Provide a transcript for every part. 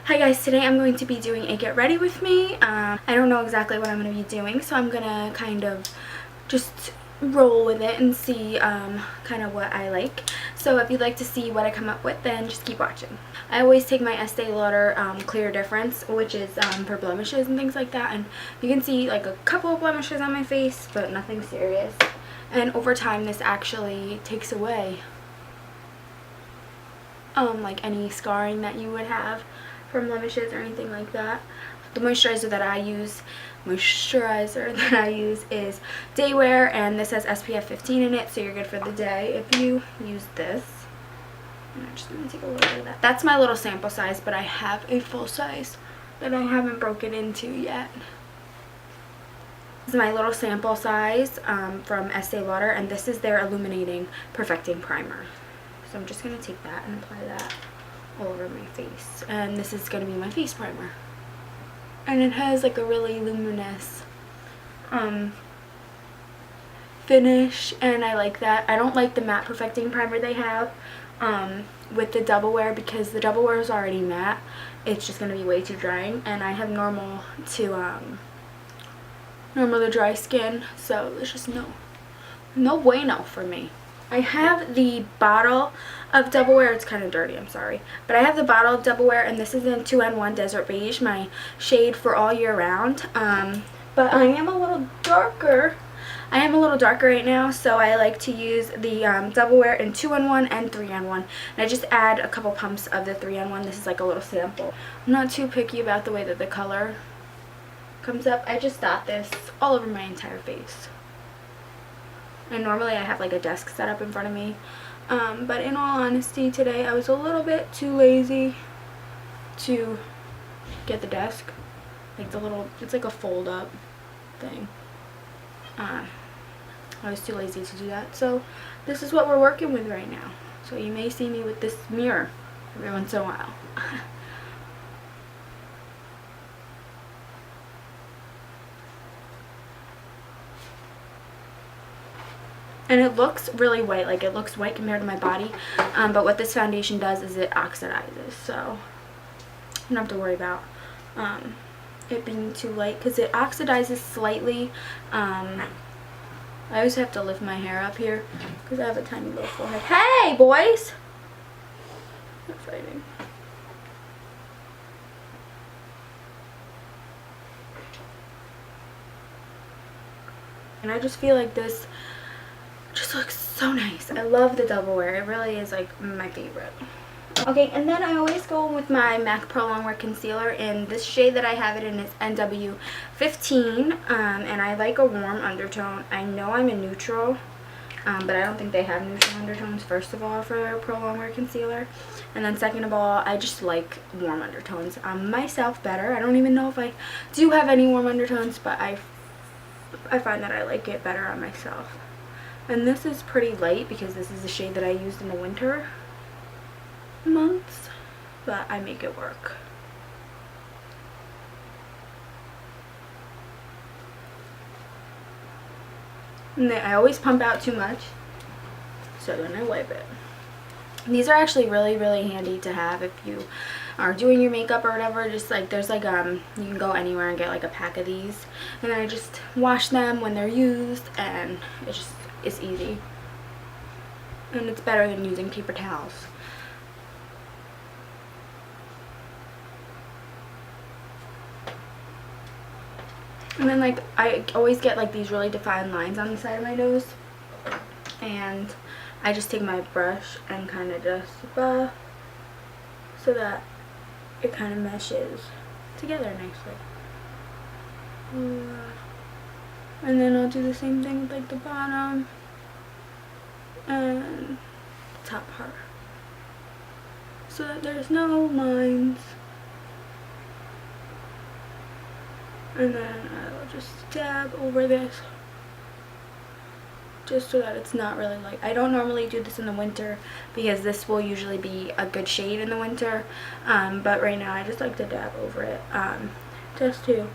Hi guys, today I'm going to be doing a get ready with me. I don't know exactly what I'm going to be doing, so I'm going to kind of just roll with it and see kind of what I like. So if you'd like to see what I come up with, then just keep watching. I always take my Estee Lauder Clear Difference, which is for blemishes and things like that, and you can see like a couple of blemishes on my face, but nothing serious. And over time this actually takes away like any scarring that you would have from blemishes or anything like that. The moisturizer that I use is Daywear, and this has SPF 15 in it, so you're good for the day if you use this. And I'm just going to take a little bit of that. That's my little sample size, but I have a full size that I haven't broken into yet. This is my little sample size from Estee Lauder, and this is their Illuminating Perfecting Primer. So I'm just going to take that and apply that all over my face. And this is going to be my face primer. And it has like a really luminous finish, and I like that. I don't like the matte perfecting primer they have with the Doublwear, because the Doublwear is already matte. It's just going to be way too drying, and I have normal to dry skin, so there's just no bueno for me. I have the bottle of Doublwear. It's kind of dirty, I'm sorry. But I have the bottle of Doublwear, and this is in 2N1 Desert Beige, my shade for all year round. But I am a little darker. I am a little darker right now, so I like to use the Doublwear in 2N1 and 3N1. And I just add a couple pumps of the 3N1. This is like a little sample. I'm not too picky about the way that the color comes up. I just dot this all over my entire face. And normally I have like a desk set up in front of me, but in all honesty today I was a little bit too lazy to get the desk, like the little, it's like a fold up thing. I was too lazy to do that, so this is what we're working with right now. So you may see me with this mirror every once in a while. And it looks really white, like it looks white compared to my body, but what this foundation does is it oxidizes, so you don't have to worry about it being too light, because it oxidizes slightly. I always have to lift my hair up here because I have a tiny little forehead. Hey boys! They're fighting. And I just feel like this just looks so nice. I love the Doublwear. It really is like my favorite. Okay, and then I always go with my MAC Prolongwear concealer in this shade that I have it in is NW15, and I like a warm undertone. I know I'm a neutral, but I don't think they have neutral undertones, first of all, for Prolongwear concealer. And then second of all, I just like warm undertones myself better. I don't even know if I do have any warm undertones, but I find that I like it better on myself. And this is pretty light because this is the shade that I used in the winter months, but I make it work. And then I always pump out too much, so then I wipe it. These are actually really, really handy to have if you are doing your makeup or whatever. Just like there's like you can go anywhere and get like a pack of these, and then I just wash them when they're used, and it's easy, and it's better than using paper towels. And then like I always get like these really defined lines on the side of my nose, and I just take my brush and kind of just so that it kind of meshes together nicely. And then I'll do the same thing with like the bottom and the top part, so that there's no lines. And then I'll just dab over this, just so that it's not really light. I don't normally do this in the winter because this will usually be a good shade in the winter, but right now I just like to dab over it, just to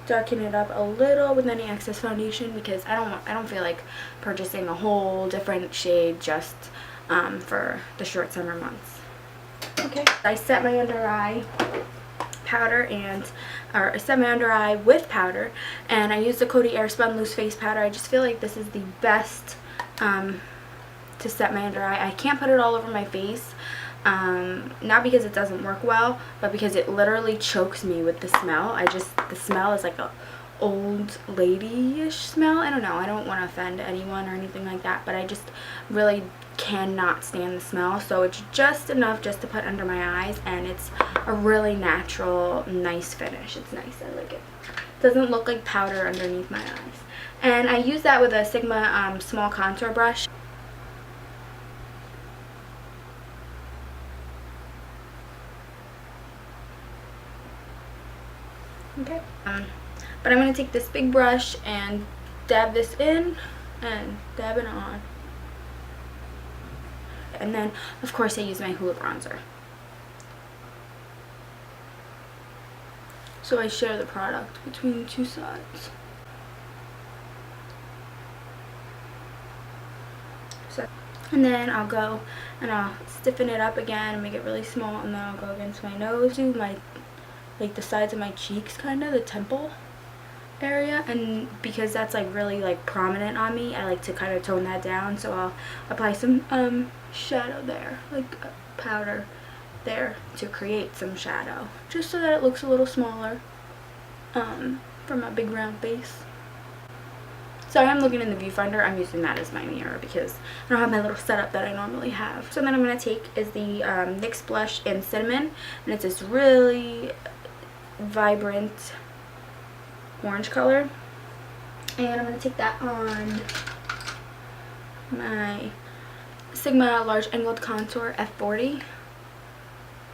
darken it up a little with any excess foundation, because I don't feel like purchasing a whole different shade just for the short summer months. Okay, I set my under eye powder or I set my under eye with powder, and I used the Coty Airspun loose face powder. I just feel like this is the best to set my under eye. I can't put it all over my face, not because it doesn't work well, but because it literally chokes me with the smell. The smell is like a old lady-ish smell. I don't know, I don't want to offend anyone or anything like that, but I just really cannot stand the smell. So it's just enough just to put under my eyes, and it's a really natural, nice finish. It's nice, I like it. Doesn't look like powder underneath my eyes. And I use that with a Sigma small contour brush. Okay. But I'm going to take this big brush and dab this in and dab it on. And then, of course, I use my Hoola bronzer. So I share the product between two sides. And then I'll go and I'll stiffen it up again and make it really small, and then I'll go against my nose, do my, like the sides of my cheeks, kind of the temple area, and because that's like really like prominent on me, I like to kind of tone that down, so I'll apply some shadow there, like powder there to create some shadow, just so that it looks a little smaller for my big round face. So I'm looking in the viewfinder. I'm using that as my mirror because I don't have my little setup that I normally have. So then I'm going to take is the NYX blush in Cinnamon, and it's this really vibrant orange color, and I'm going to take that on my Sigma large angled contour F40,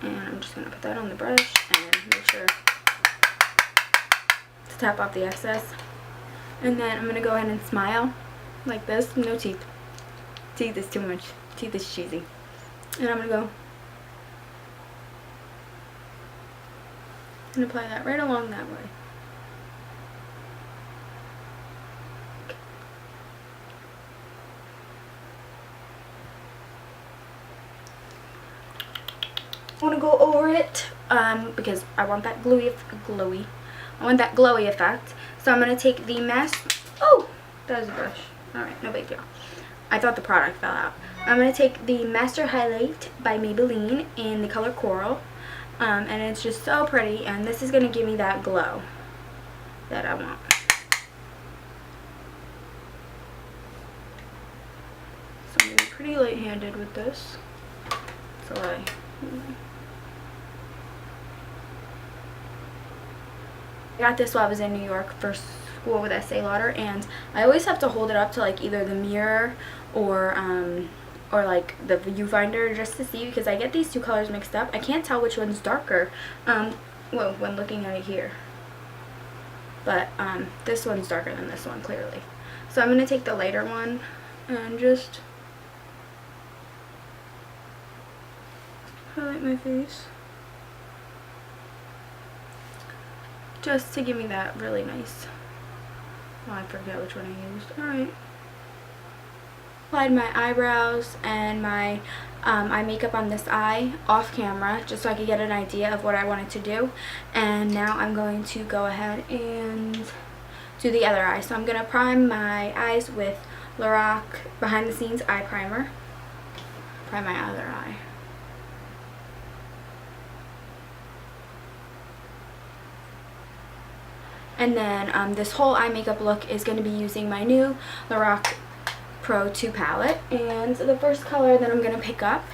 and I'm just going to put that on the brush and make sure to tap off the excess. And then I'm going to go ahead and smile like this. No teeth. Teeth is too much. Teeth is cheesy. And I'm going to go and apply that right along that way. I want to go over it because I want that glowy effect. So I'm going to take the mask. Oh, that was a brush. Alright, no big deal. I thought the product fell out. I'm going to take the Master Highlight by Maybelline in the color Coral. And it's just so pretty, and this is going to give me that glow that I want. So I'm going to be pretty light-handed with this. So I got this while I was in New York for school with Estee Lauder, and I always have to hold it up to like either the mirror or like the viewfinder just to see, because I get these two colors mixed up. I can't tell which one's darker well, when looking at it here, but this one's darker than this one clearly. So I'm going to take the lighter one and just highlight my face, just to give me that really nice, oh, I forget which one I used. Alright. Applied my eyebrows and my eye makeup on this eye off camera, just so I could get an idea of what I wanted to do. And now I'm going to go ahead and do the other eye. So I'm going to prime my eyes with Lorac Behind the Scenes Eye Primer. Prime my other eye. And then this whole eye makeup look is going to be using my new Lorac Pro 2 palette. And the first color that I'm going to pick up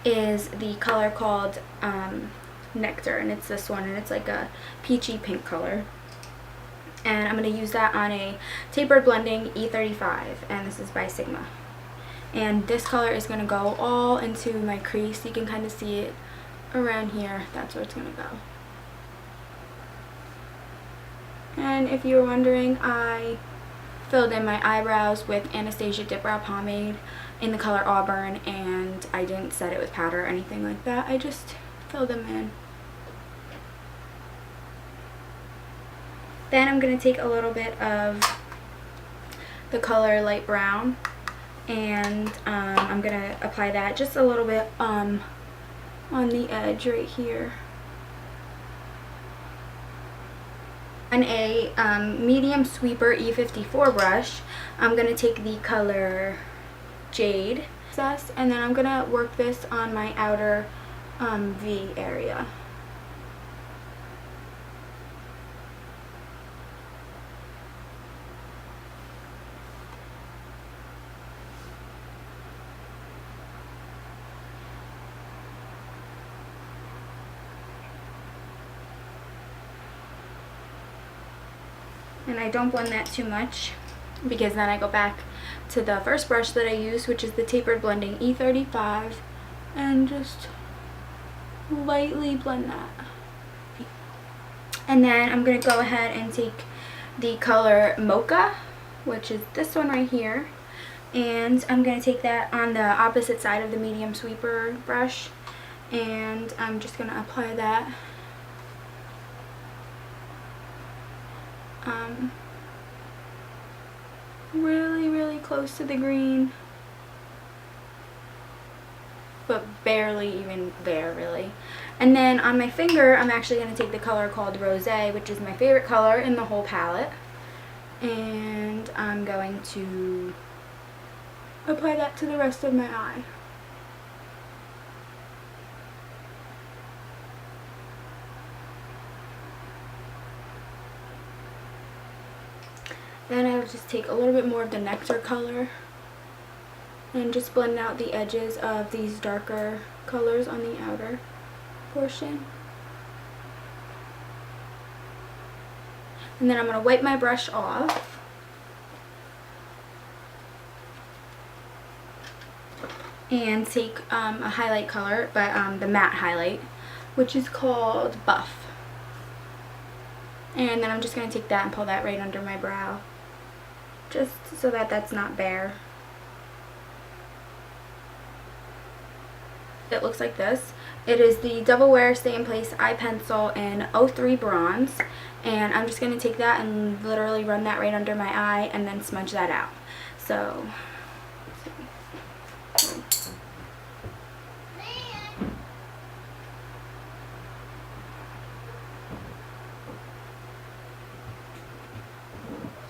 is the color called Nectar, and it's this one, and it's like a peachy pink color. And I'm going to use that on a Tapered Blending E35, and this is by Sigma. And this color is going to go all into my crease. You can kind of see it around here. That's where it's going to go. And if you were wondering, I filled in my eyebrows with Anastasia Dip Brow Pomade in the color Auburn, and I didn't set it with powder or anything like that. I just filled them in. Then I'm going to take a little bit of the color Light Brown, and I'm going to apply that just a little bit on the edge right here. On a medium sweeper E54 brush, I'm going to take the color Jade, and then I'm going to work this on my outer V area. And I don't blend that too much because then I go back to the first brush that I used, which is the Tapered Blending E35, and just lightly blend that. And then I'm going to go ahead and take the color Mocha, which is this one right here, and I'm going to take that on the opposite side of the medium sweeper brush, and I'm just going to apply that really close to the green, but barely even there really. And then on my finger, I'm actually going to take the color called Rosé, which is my favorite color in the whole palette, and I'm going to apply that to the rest of my eye. Then I will just take a little bit more of the Nectar color and just blend out the edges of these darker colors on the outer portion. And then I'm going to wipe my brush off. And take a highlight color, but the matte highlight, which is called Buff. And then I'm just going to take that and pull that right under my brow, just so that that's not bare. It looks like this. It is the Doublewear Stay in Place Eye Pencil in 03 Bronze, and I'm just going to take that and literally run that right under my eye and then smudge that out. So,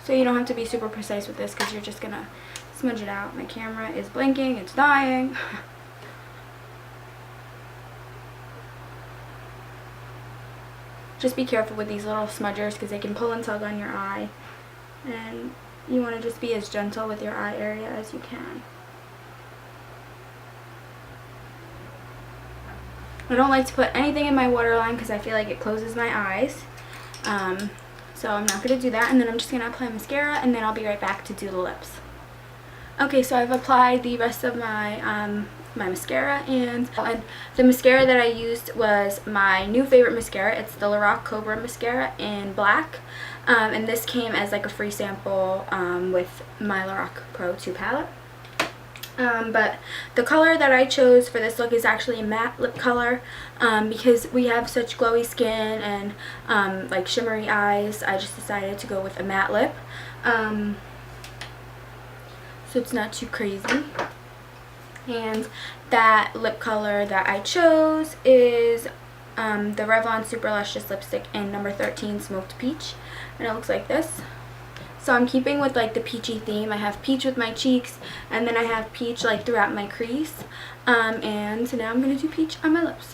so you don't have to be super precise with this because you're just going to smudge it out. My camera is blinking, it's dying. Just be careful with these little smudgers because they can pull and tug on your eye, and you want to just be as gentle with your eye area as you can. I don't like to put anything in my waterline because I feel like it closes my eyes, so I'm not going to do that. And then I'm just going to apply mascara, and then I'll be right back to do the lips. Okay, so I've applied the rest of my my mascara, and the mascara that I used was my new favorite mascara. It's the Lorac Cobra mascara in black, and this came as like a free sample with my Lorac Pro 2 palette. But the color that I chose for this look is actually a matte lip color, because we have such glowy skin and like shimmery eyes. I just decided to go with a matte lip, so it's not too crazy. And that lip color that I chose is the Revlon Super Luscious lipstick in number 13 Smoked Peach, and it looks like this. So I'm keeping with like the peachy theme. I have peach with my cheeks, and then I have peach like throughout my crease, and so now I'm going to do peach on my lips.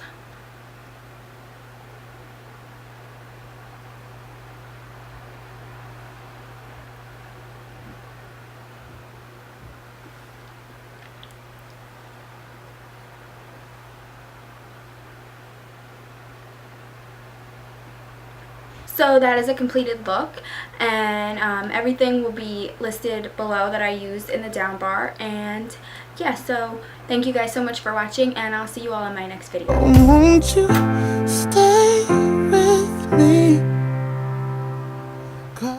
So that is a completed look, and everything will be listed below that I used in the down bar. And yeah, so thank you guys so much for watching, and I'll see you all in my next video. Won't you stay?